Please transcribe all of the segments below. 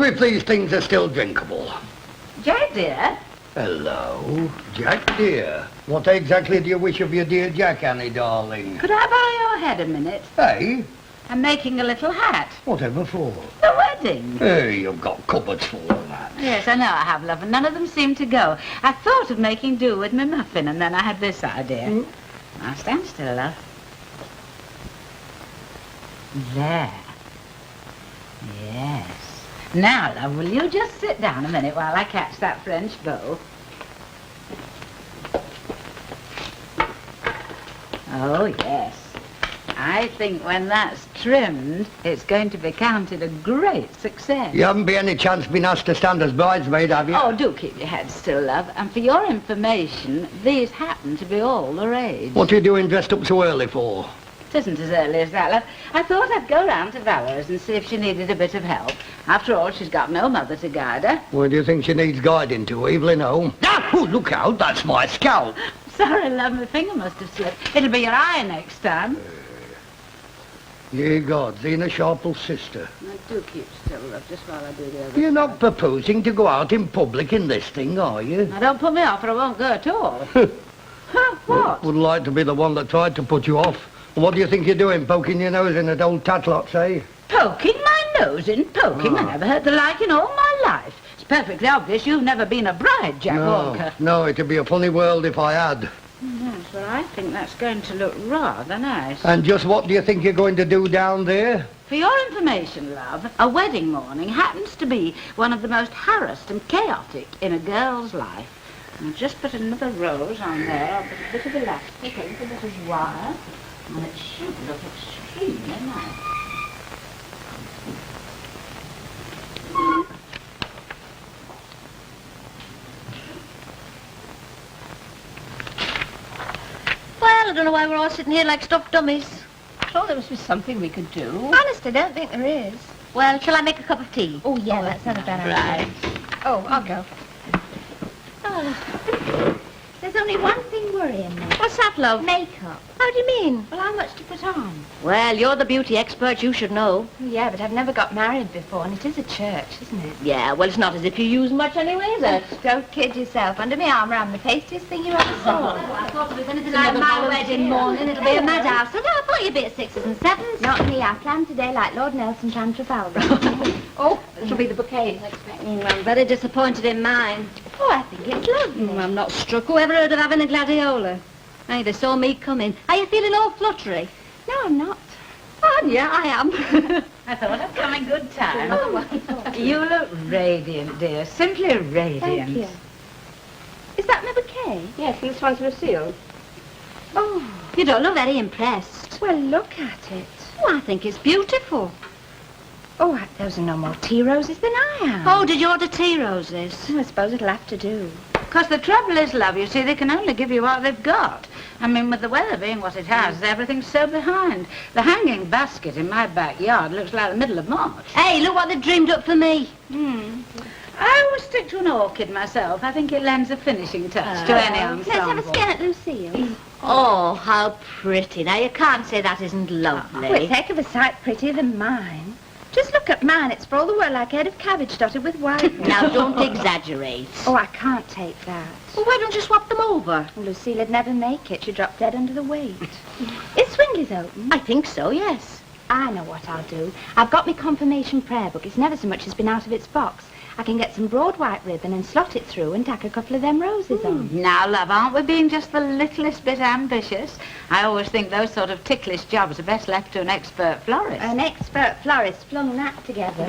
if these things are still drinkable. Jack, dear. Hello, Jack, dear. What exactly do you wish of your dear Jack, Annie, darling? Could I borrow your head a minute? Hey? I'm making a little hat. Whatever for? The wedding. Hey, you've got cupboards full of that. Yes, I know I have, love, and none of them seem to go. I thought of making do with my muffin, and then I had this idea. Now, stand still, love. There. Yes. Now, love, will you just sit down a minute while I catch that French bow? Oh, yes. I think when that's trimmed, it's going to be counted a great success. You haven't by any chance been asked to stand as bridesmaid, have you? Oh, do keep your head still, love. And for your information, these happen to be all the rage. What are you doing dressed up so early for? It isn't as early as that, love. I thought I'd go round to Valor's and see if she needed a bit of help. After all, she's got no mother to guide her. Where do you think she needs guiding to, Evelyn home? Ah, oh, look out, that's my scalp. Sorry, love, my finger must have slipped. It'll be your eye next time. Ye gods, Zena Sharple's sister. Now, do keep still, love, just while I do the other You're not side. proposing to go out in public in this thing, are you? Now, don't put me off or I won't go at all. Huh, what? Wouldn't like to be the one that tried to put you off. What do you think you're doing, poking your nose in at old Tatlot's, eh? Poking my nose in poking? I never heard the like in all my life. It's perfectly obvious you've never been a bride, Jack Walker. No, it'd be a funny world if I had. Yes, well, I think that's going to look rather nice. And just what do you think you're going to do down there? For your information, love, a wedding morning happens to be one of the most harassed and chaotic in a girl's life. I'll just put another rose on there. I'll put a bit of elastic and a bit of wire. And it should look extremely nice. Well, I don't know why we're all sitting here like stuffed dummies. Sure, there must be something we could do. Honest, I don't think there is. Well, shall I make a cup of tea? Oh, yeah, that's not a bad idea. Oh, I'll go. Oh, there's only one thing worrying me. What's that, love? Makeup. How do you mean? Well, how much to put on? Well, you're the beauty expert, you should know. Yeah, but I've never got married before, and it is a church, isn't it? Yeah, well, it's not as if you use much anyway, is it? Don't kid yourself. Under my arm, I'm the tastiest thing you ever saw. I thought it was anything like my wedding morning. It'll be a madhouse. I thought you'd be at 6s and 7s. Not me. I planned today like Lord Nelson planned Trafalgar. Oh, it'll be the bouquet, I expect. I'm very disappointed in mine. Oh, I think it's lovely. I'm not struck. Whoever heard of having a gladiola? Hey, they saw me coming. Are you feeling all fluttery? No, I'm not. Oh, yeah, I am. I thought I'd come in good time. Oh, You look radiant, dear. Simply radiant. thank you. Is that my bouquet? Yes, and this one's Lucille. Oh, You don't look very impressed. well, look at it. Oh, I think it's beautiful. Oh, those are no more tea roses than I am. Oh, did you order tea roses? I suppose it'll have to do. Because the trouble is, love, you see, they can only give you what they've got. I mean, with the weather being what it has, everything's so behind. The hanging basket in my backyard looks like the middle of March. Hey, look what they've dreamed up for me. I always stick to an orchid myself. I think it lends a finishing touch to any Let's have a ensemble. scan at Lucille. Oh, how pretty. Now, you can't say that isn't lovely. Oh, it's a heck of a sight prettier than mine. Just look at mine. It's for all the world like a head of cabbage dotted with white. Now, don't exaggerate. Oh, I can't take that. Well, why don't you swap them over? Well, Lucille'd never make it. She'd drop dead under the weight. Is Swingley's open? I think so, yes. I know what I'll do. I've got my confirmation prayer book. It's never so much as been out of its box. I can get some broad white ribbon and slot it through and tack a couple of them roses on. Now, love, aren't we being just the littlest bit ambitious? I always think those sort of ticklish jobs are best left to an expert florist. An expert florist flung that together.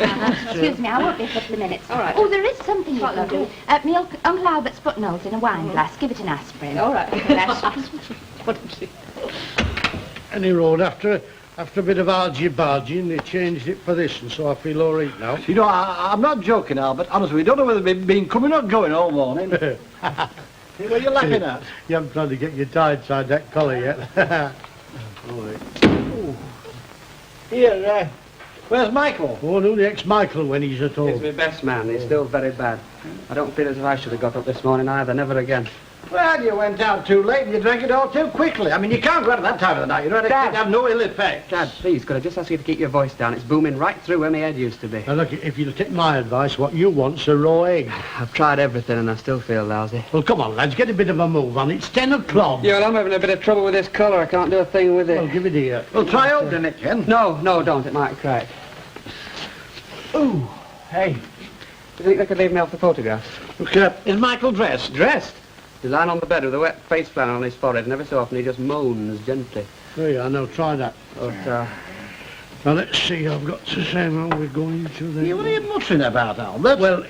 Excuse me, I won't be a couple of minutes. All right. Oh, there is something you can do. Me Uncle Albert's buttonholes in a wine glass. Give it an aspirin. All right. Any road after a bit of argy-bargy, they changed it for this, and so I feel all right now. You know, I'm not joking, Albert. Honestly, we don't know whether we've been coming or going all morning. What are you laughing at? You haven't tried to get your tie inside that collar yet. Here, where's Michael? Oh, no, the ex-Michael when he's at He's home. my best man. He's still very bad. I don't feel as if I should have got up this morning either. Never again. Well, you went out too late and you drank it all too quickly. I mean, you can't go out at that time of the night. You know, it Dad. have no ill effect. Dad, please, could I just ask you to keep your voice down? It's booming right through where my head used to be. Now, look, if you'll take my advice, what you want's a raw egg. I've tried everything and I still feel lousy. Well, come on, lads, get a bit of a move on. It's 10 o'clock. Yeah, well, I'm having a bit of trouble with this colour. I can't do a thing with it. Well, give it here. Well, try opening it, Ken. No, don't. It might crack. Ooh, hey. Do you think they could leave me off the photograph? Look, is Michael dressed? Dressed? He's lying on the bed with a wet face flannel on his forehead, and every so often he just moans gently. There you are, now try that. But, Now, let's see, I've got to say, well, we're going to the... Yeah, what are you muttering about, Albert? Well,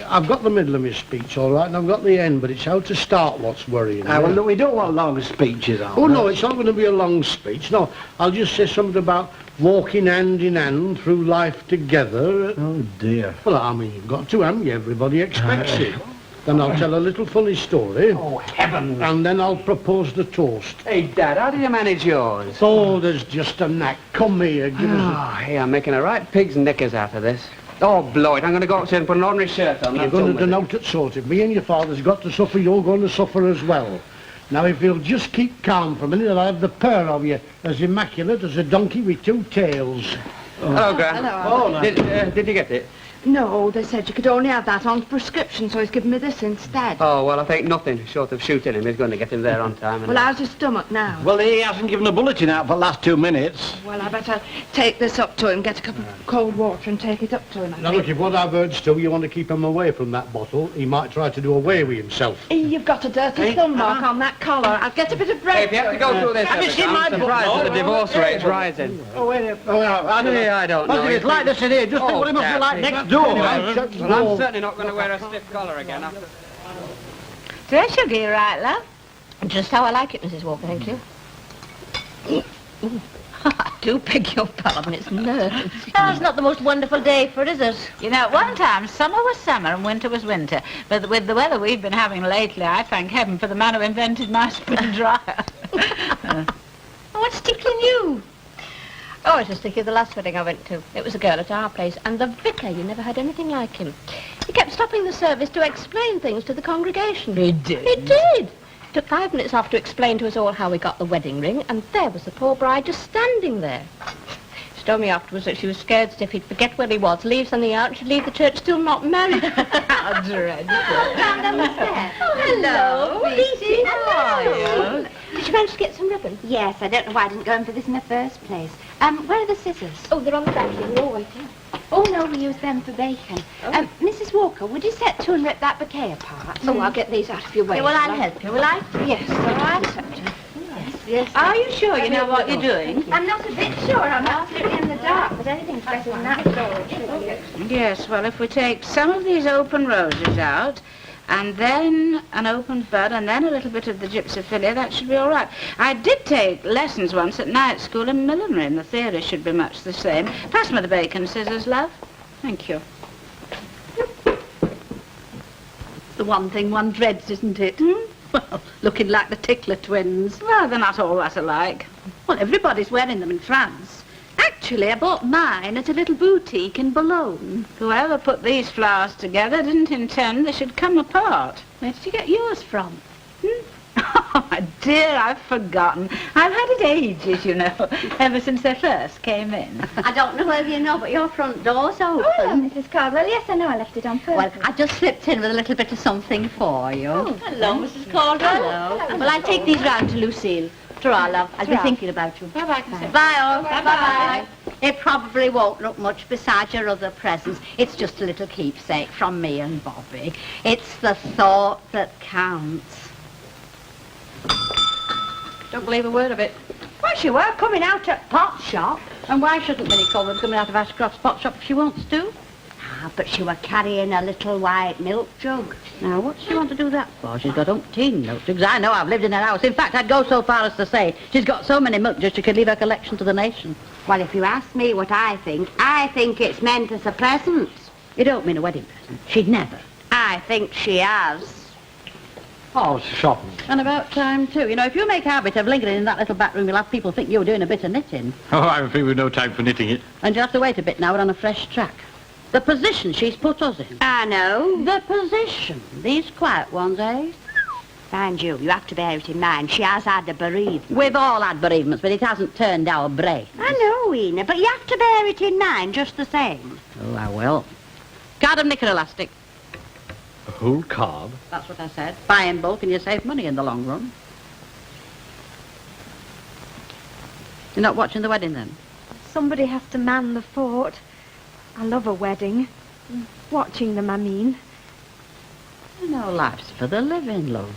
I've got the middle of my speech, all right, and I've got the end, but it's how to start what's worrying me. Well, look, we don't want long speeches, Albert. Oh, no, it's not going to be a long speech. No, I'll just say something about walking hand in hand through life together. Oh, dear. Well, I mean, you've got to, haven't you? Everybody expects it. Then I'll tell a little funny story. Oh, heavens. And then I'll propose the toast. hey, Dad, how do you manage yours? Oh, there's just a knack. Come here, give us Oh, hey, I'm making a right pig's knickers out of this. Oh, blow it. I'm going to go upstairs and put an ordinary shirt on. You're That's going all to with it. denote it sort of. Me and your father's got to suffer, you're going to suffer as well. Now, if you'll just keep calm for a minute, I'll have the pair of you as immaculate as a donkey with two tails. Hello, Gran. Hello. Oh, no. Did you get it? No, they said you could only have that on prescription, so he's given me this instead. Oh, well, I think nothing short of shooting him is going to get him there on time. Well, how's your stomach now? Well, he hasn't given a bulletin out for the last 2 minutes. Well, I better take this up to him, get a cup of cold water and take it up to him, I Now, think. look, if what I've heard, Stu, you want to keep him away from that bottle, he might try to do away with himself. You've got a dirty thumb mark on that collar. I'll get a bit of bread. Hey, if you have to go through this, Have you Eric, seen my I'm surprised book? that the divorce rate's rising. Oh, wait a minute. Oh, I don't know. Yeah, I don't know. It's like this in here. Just think Oh, what it must be Dad, like please. next door. Well, I'm certainly not going to wear a stiff collar again after... Dress sugar, you right, love? Just how I like it, Mrs. Walker, thank you. I do beg your pardon, it's nerves. Oh, it's not the most wonderful day for it, is it? You know, at one time, summer was summer and winter was winter. But with the weather we've been having lately, I thank heaven for the man who invented my spin dryer. What's tickling you? Oh, I was just thinking of the last wedding I went to. It was a girl at our place, and the vicar, you never had anything like him. He kept stopping the service to explain things to the congregation. He did? He did. Took 5 minutes off to explain to us all how we got the wedding ring, and there was the poor bride just standing there. She told me afterwards that she was scared stiff he'd forget where he was, leave something out, and she'd leave the church still not married. How dreadful. Hello, Lucy. How are you? Did you manage to get some ribbon? Yes, I don't know why I didn't go in for this in the first place. Where are the scissors? Oh, they're on the back here. We're all waiting. Oh, no, we use them for bacon. Mrs. Walker, would you set to and rip that bouquet apart? Oh, I'll get these out of your way. Yeah, well, I'll help you, will I? Yes, all right. Yes. Are you sure you know what you're doing? I'm not a bit sure. I'm absolutely in the dark, but anything's better than that. Yes, well, if we take some of these open roses out, and then an opened bud, and then a little bit of the gypsophilia, that should be all right. I did take lessons once at night school in millinery, and the theory should be much the same. Pass me the bacon scissors, love. Thank you. The one thing one dreads, isn't it? Well, looking like the Tickler twins. Well, they're not all that alike. Well, everybody's wearing them in France. Actually, I bought mine at a little boutique in Boulogne. Whoever put these flowers together didn't intend they should come apart. Where did you get yours from? Oh, my dear, I've forgotten. I've had it ages, you know, ever since they first came in. I don't know whether you know, but your front door's open. Oh, hello, Mrs. Caldwell. Yes, I know. I left it on purpose. Well, I just slipped in with a little bit of something for you. Hello, Mrs. Caldwell. Well, I'll take these round to Lucille. Ta-ra, love. I'll be thinking about you. Bye-bye, Cassandra. Bye, all. Bye-bye. It probably won't look much besides your other presents. It's just a little keepsake from me and Bobby. It's the thought that counts. Don't believe a word of it. Well, she were coming out at pot shop. And why shouldn't Minnie Colvin coming out of Ashcroft's pot shop if she wants to? Ah, but she were carrying a little white milk jug. Now, what's she want to do that for? She's got umpteen milk jugs. I know, I've lived in her house. In fact, I'd go so far as to say she's got so many milk jugs she could leave her collection to the nation. Well, if you ask me what I think it's meant as a present. You don't mean a wedding present? She'd never. I think she has. Oh, it's shocking. And about time, too. You know, if you make a habit of lingering in that little back room, you'll have people think you're doing a bit of knitting. Oh, I'm afraid we've no time for knitting it. And you'll have to wait a bit now. We're on a fresh track. The position she's put us in. I know. The position. These quiet ones, eh? Mind you have to bear it in mind, she has had a bereavement. We've all had bereavements, but it hasn't turned our brain. I know, Ena, but you have to bear it in mind just the same. Oh, I will. Card of knicker elastic. A whole card? That's what I said. Buy in bulk and you save money in the long run. You're not watching the wedding then? Somebody has to man the fort. I love a wedding. Watching them, I mean. You know, life's for the living, love.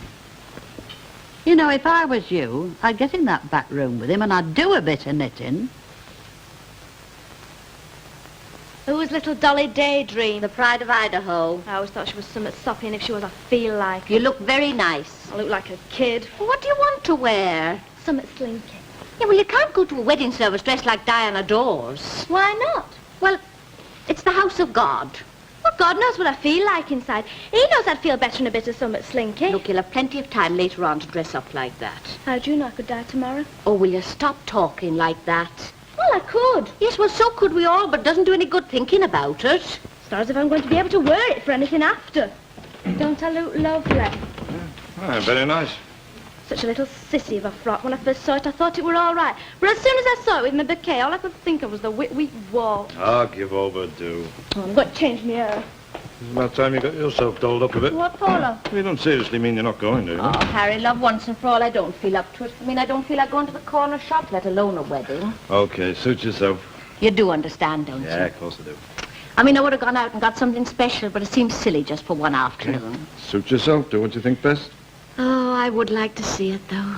You know, if I was you, I'd get in that back room with him and I'd do a bit of knitting. Who's little Dolly Daydream? The pride of Idaho. I always thought she was somewhat sopping if she was, I feel like. You look very nice. I look like a kid. Well, what do you want to wear? Somewhat slinky. Yeah, well, you can't go to a wedding service dressed like Diana Dawes. Why not? Well, it's the house of God. Well, God knows what I feel like inside. He knows I'd feel better in a bit of somewhat slinky. Look, you'll have plenty of time later on to dress up like that. How'd you know I could die tomorrow? Oh, will you stop talking like that? Well, I could. Yes, well, so could we all, but it doesn't do any good thinking about it. It's not as if I'm going to be able to wear it for anything after. Don't I look lovely? Ah, very nice. Such a little sissy of a frock. When I first saw it, I thought it were all right. But as soon as I saw it with my bouquet, all I could think of was the Whitweek waltz. Ah, give over, do. Oh, I'm going to change my hair. It's about time you got yourself dolled up a bit. What, Paula? You don't seriously mean you're not going, do you? Oh, Harry, love, once and for all, I don't feel up to it. I mean, I don't feel like going to the corner shop, let alone a wedding. Okay, suit yourself. You do understand, don't Yeah, you? of course I do. I mean, I would have gone out and got something special, but it seems silly just for one afternoon. Suit yourself, do what you think best. Oh, I would like to see it, though.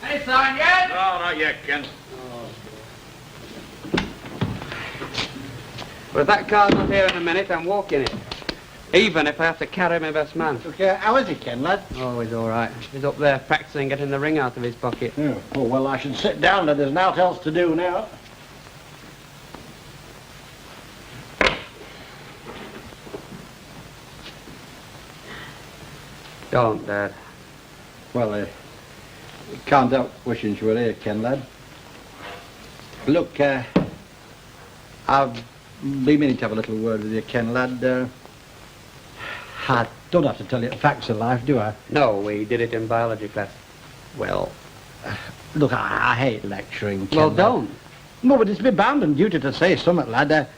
Any sign yet? No, not yet, Ken. Well, if that car's not here in a minute, I'm walking it. Even if I have to carry my best man. Look, how is he, Ken, lad? Oh, he's all right. He's up there practicing getting the ring out of his pocket. Yeah. Oh, well, I should sit down, lad. There's naught else to do now. Don't, Dad. Well, can't help wishing you were here, Ken, lad. Look, I've been meaning to have a little word with you, Ken, lad. I don't have to tell you the facts of life, do I? No, we did it in biology class. Well, look, I hate lecturing, Ken, Well, lad. don't. No, but it's my bounden duty to say something, lad.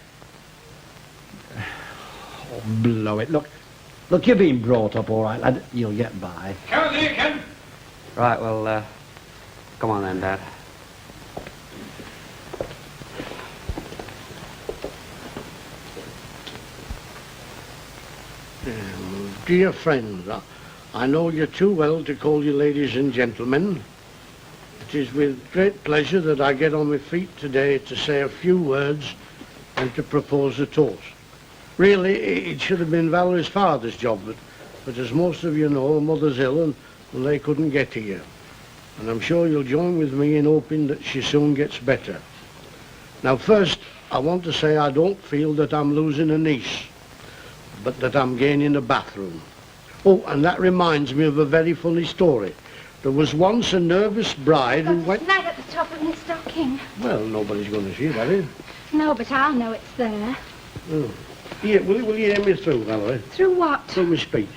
Oh, blow it. Look, you've been brought up all right, lad. You'll get by. Come here, Ken. Right, well, come on then, Dad. Dear friends, I know you too well to call you ladies and gentlemen. It is with great pleasure that I get on my feet today to say a few words and to propose a toast. Really, it should have been Valerie's father's job, but as most of you know, Mother's ill and they couldn't get here. And I'm sure you'll join with me in hoping that she soon gets better. Now, first, I want to say I don't feel that I'm losing a niece, but that I'm gaining a bathroom. Oh, and that reminds me of a very funny story. There was once a nervous bride who went... Snag at the top of my stocking. Well, nobody's going to see that, is it? No, but I'll know it's there. Oh. Here, will you hear me through, Valerie? Through what? Through my speech.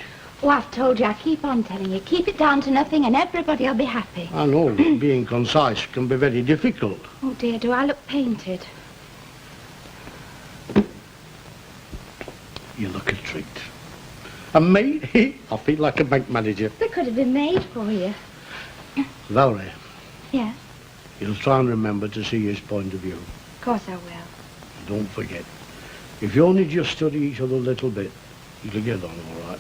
Oh, I've told you, I keep on telling you. Keep it down to nothing and everybody will be happy. I know, but being concise can be very difficult. Oh, dear, do I look painted? You look a treat. And me, I feel like a bank manager. They could have been made for you. Valerie, Yes, you'll try and remember to see his point of view. of course I will. Don't forget, if you only just study each other a little bit, you'll get on all right.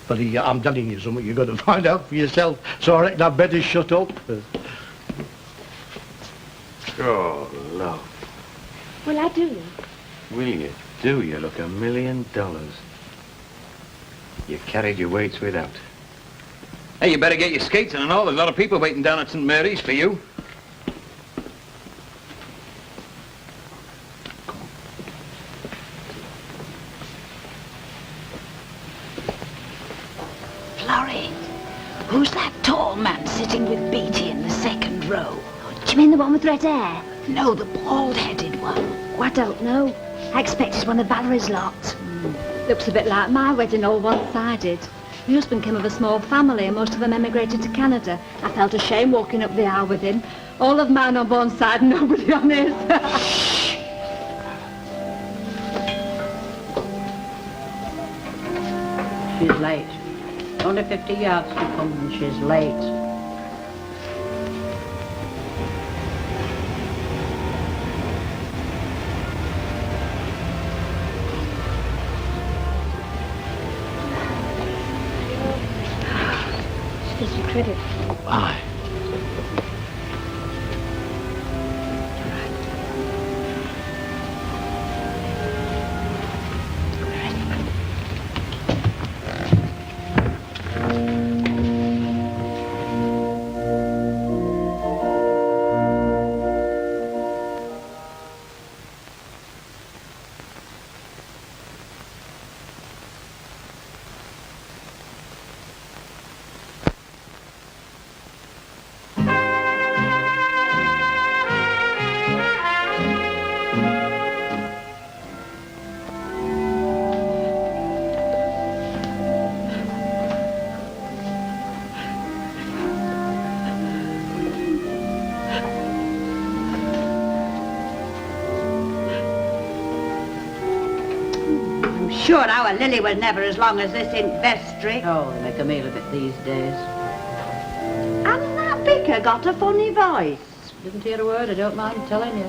But I'm telling you something you've got to find out for yourself, so I reckon I'd better shut up. Oh, love. Well, I do. Will you? Do you look $1 million? You carried your weights without. Hey, you better get your skates on and all. There's a lot of people waiting down at St. Mary's for you. Florrie, who's that tall man sitting with Beatty in the second row? Do you mean the one with red hair? No, the bald-headed one. Oh, I don't know. I expect it's one of Valerie's lot. Looks a bit like my wedding, all one-sided. My husband came of a small family and most of them emigrated to Canada. I felt ashamed walking up the aisle with him. All of mine on one side and nobody on his. She's late. Only 50 yards to come and she's late. She does you credit. Aye. Sure, our Lily was never as long as this in vestry. Oh, they make a meal of it these days. Hasn't that vicar got a funny voice? Didn't hear a word, I don't mind telling you.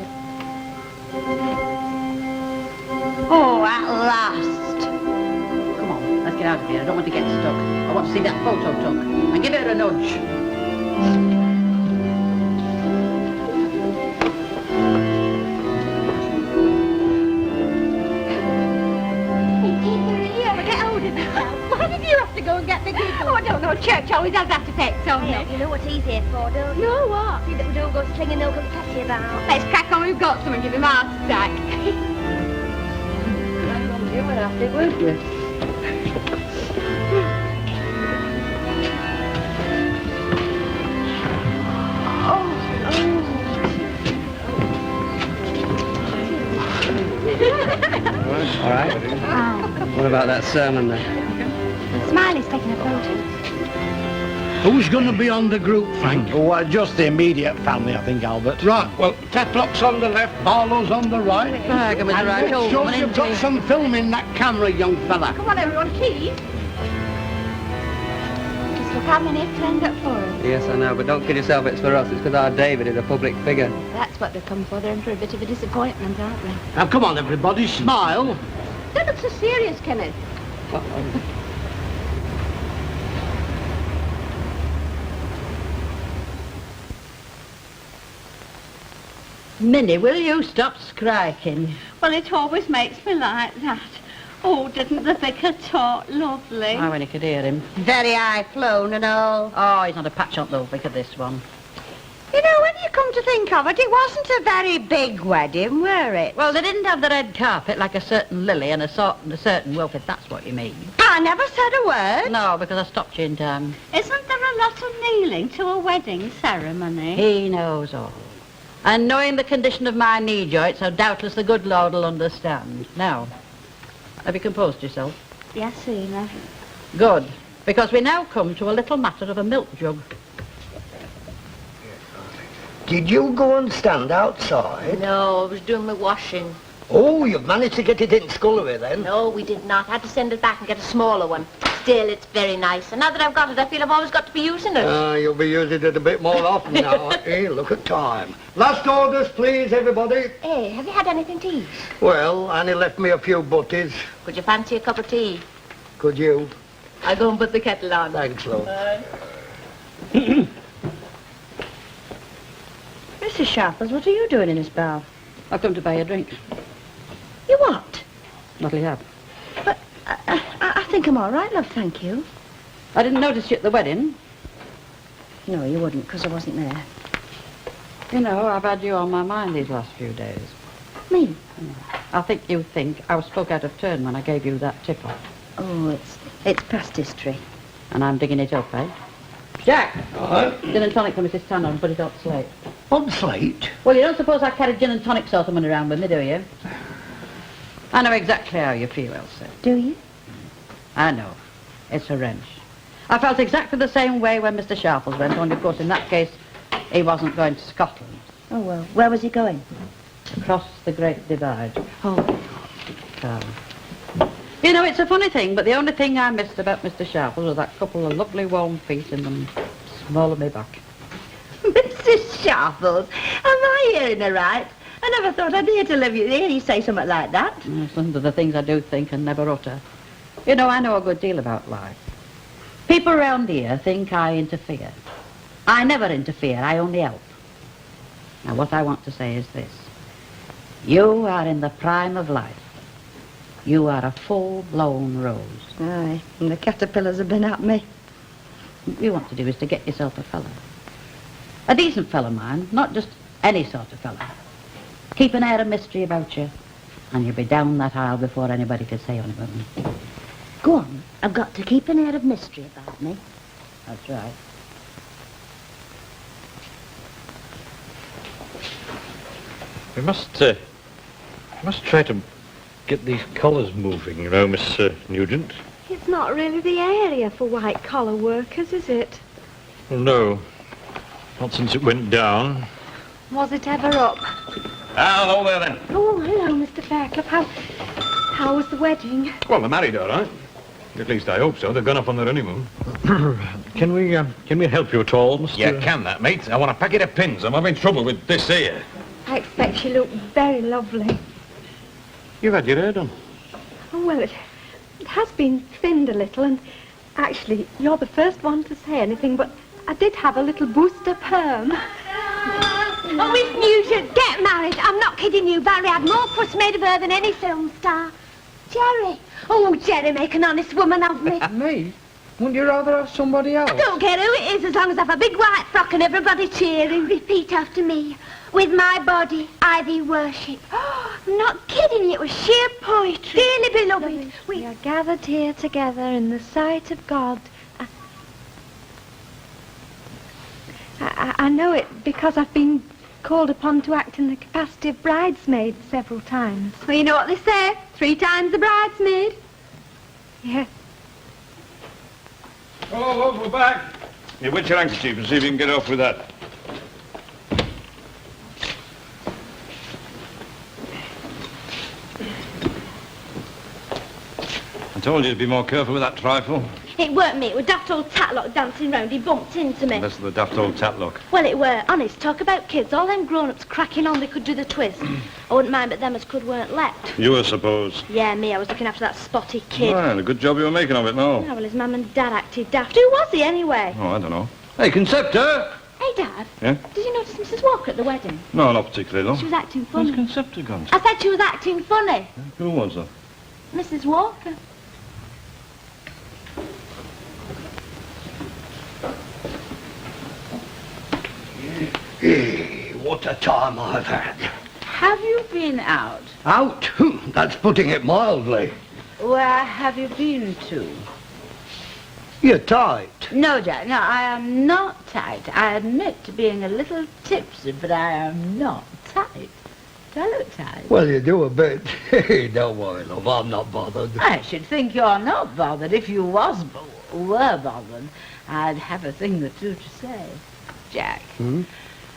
Oh, at last. Come on, let's get out of here. I don't want to get stuck. I want to see that photo took. And give her a nudge. Why did you have to go and get the giggle? Oh, I don't know. Church always has that effect on me. You know what he's here for, don't you? No, what? See that we don't go slinging milk and petty about. Let's crack on. We've got some and give him a heart attack. You were after it, weren't you? All right. What about that sermon then? Smiley's taking a photo. Who's going to be on the group, Frank? Oh, just the immediate family, I think, Albert. Right, well, Tetlock's on the left, Barlow's on the right. I can And right make old sure woman, you've ain't got he? some film in that camera, young fella. Come on, everyone, please. Just look how many have turned up for us. Yes, I know, but don't kid yourself, it's for us. It's because our David is a public figure. That's what they've come for. They're in for a bit of a disappointment, aren't they? Now, come on, everybody, smile. Don't look so serious, Kenneth. Minnie, will you stop scriking? Well, it always makes me like that. Oh, didn't the vicar talk lovely? I when you could hear him. Very high flown and all. Oh, he's not a patch on though, look at this one. You know, when you come to think of it, it wasn't a very big wedding, were it? Well, they didn't have the red carpet like a certain Lily and a certain Wolf, if that's what you mean. I never said a word. No, because I stopped you in time. Isn't there a lot of kneeling to a wedding ceremony? He knows all. And knowing the condition of my knee joints, so doubtless the good Lord will understand. Now, have you composed yourself? Yes, Una. Good, because we now come to a little matter of a milk jug. Did you go and stand outside? No, I was doing my washing. Oh, you've managed to get it in scullery then? No, we did not. I had to send it back and get a smaller one. Still, it's very nice. And now that I've got it, I feel I've always got to be using it. You'll be using it a bit more often now. Hey, look at time. Last orders, please, everybody. Hey, have you had anything to eat? Well, Annie left me a few butties. Could you fancy a cup of tea? Could you? I'll go and put the kettle on. Thanks, love. Mrs. Sharples, what are you doing in this bar? I've come to buy you a drink. You what? What'll you have? But I think I'm all right, love, thank you. I didn't notice you at the wedding. No, you wouldn't, because I wasn't there. You know, I've had you on my mind these last few days. Me? I think you think I was spoke out of turn when I gave you that tip-off. Oh, it's past history. And I'm digging it up, eh? Jack! Gin and tonic for Mrs. Tanner and put it on the slate. On the slate? Well, you don't suppose I carried gin and tonic sort of money around with me, do you? I know exactly how you feel, Elsie. Do you? I know. It's a wrench. I felt exactly the same way when Mr. Sharples went, only of course in that case he wasn't going to Scotland. Oh, well, where was he going? Across the Great Divide. Oh. You know, it's a funny thing, but the only thing I missed about Mr. Sharples was that couple of lovely warm feet in the small of me back. Mrs. Sharples, am I hearing her right? I never thought I'd hear you say something like that. Some of the things I do think and never utter. You know, I know a good deal about life. People around here think I interfere. I never interfere, I only help. Now, what I want to say is this. You are in the prime of life. You are a full-blown rose. Aye, and the caterpillars have been at me. What you want to do is to get yourself a fella. A decent fella, mind, not just any sort of fella. Keep an air of mystery about you, and you'll be down that aisle before anybody can say anything about me. Go on, I've got to keep an air of mystery about me. That's right. We must try to get these collars moving, you know, Miss Nugent. It's not really the area for white-collar workers, is it? Well, no. Not since it went down. Was it ever up? Hello there, then. Oh, hello, Mr. Fairclough. How was the wedding? Well, they're married, all right. At least I hope so. They've gone off on their honeymoon. Can we help you at all, Mr. You can that, mate. I want a packet of pins. I'm having trouble with this here. I expect she looked very lovely. You've had your hair done. Oh, well, it has been thinned a little, and actually, you're the first one to say anything, but I did have a little booster perm. Oh, Miss Nugent, get married. I'm not kidding you. Barry had more fuss made of her than any film star. Jerry. Oh, Jerry, make an honest woman of me. Me? Wouldn't you rather have somebody else? I don't care who it is, as long as I have a big white frock and everybody cheering. Repeat after me. With my body, I thee worship. Oh, I'm not kidding you. It was sheer poetry. Dearly beloved, We are gathered here together in the sight of God. I know it because I've been called upon to act in the capacity of bridesmaid several times. Well, you know what they say. 3 times the bridesmaid. Yes. Oh, look, we're back. You wet your handkerchief and see if you can get off with that. I told you to be more careful with that trifle. It weren't me. It was daft old Tatlock dancing round. He bumped into me. That's the daft old Tatlock. Well, it were. Honest, talk about kids. All them grown-ups cracking on they could do the twist. I wouldn't mind, but them as could weren't left. You, I suppose. Yeah, me. I was looking after that spotty kid. Well, a good job you were making of it, no? Yeah, well, his mum and dad acted daft. Who was he, anyway? Oh, I don't know. Hey, Conceptor! Hey, Dad. Yeah? Did you notice Mrs. Walker at the wedding? No, not particularly, though. She was acting funny. Where's Conceptor gone? I said she was acting funny. Who was that? Mrs. Walker. Hey, what a time I've had. Have you been out? Out? That's putting it mildly. Where have you been to? You're tight. No, Jack, no, I am not tight. I admit to being a little tipsy, but I am not tight. Do I look tight? Well, you do a bit. Don't worry, love, I'm not bothered. I should think you're not bothered. If you were bothered, I'd have a thing or two to say. Jack,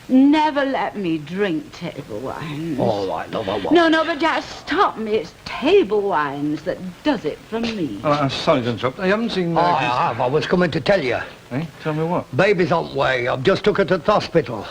never let me drink table wines. All right, love, I won't. No, but Jack, stop me. It's table wines that does it for me. Oh, I'm sorry to interrupt. I haven't seen... I have. I was coming to tell you. Hey, tell me what? Baby's on the way. I've just took her to the hospital.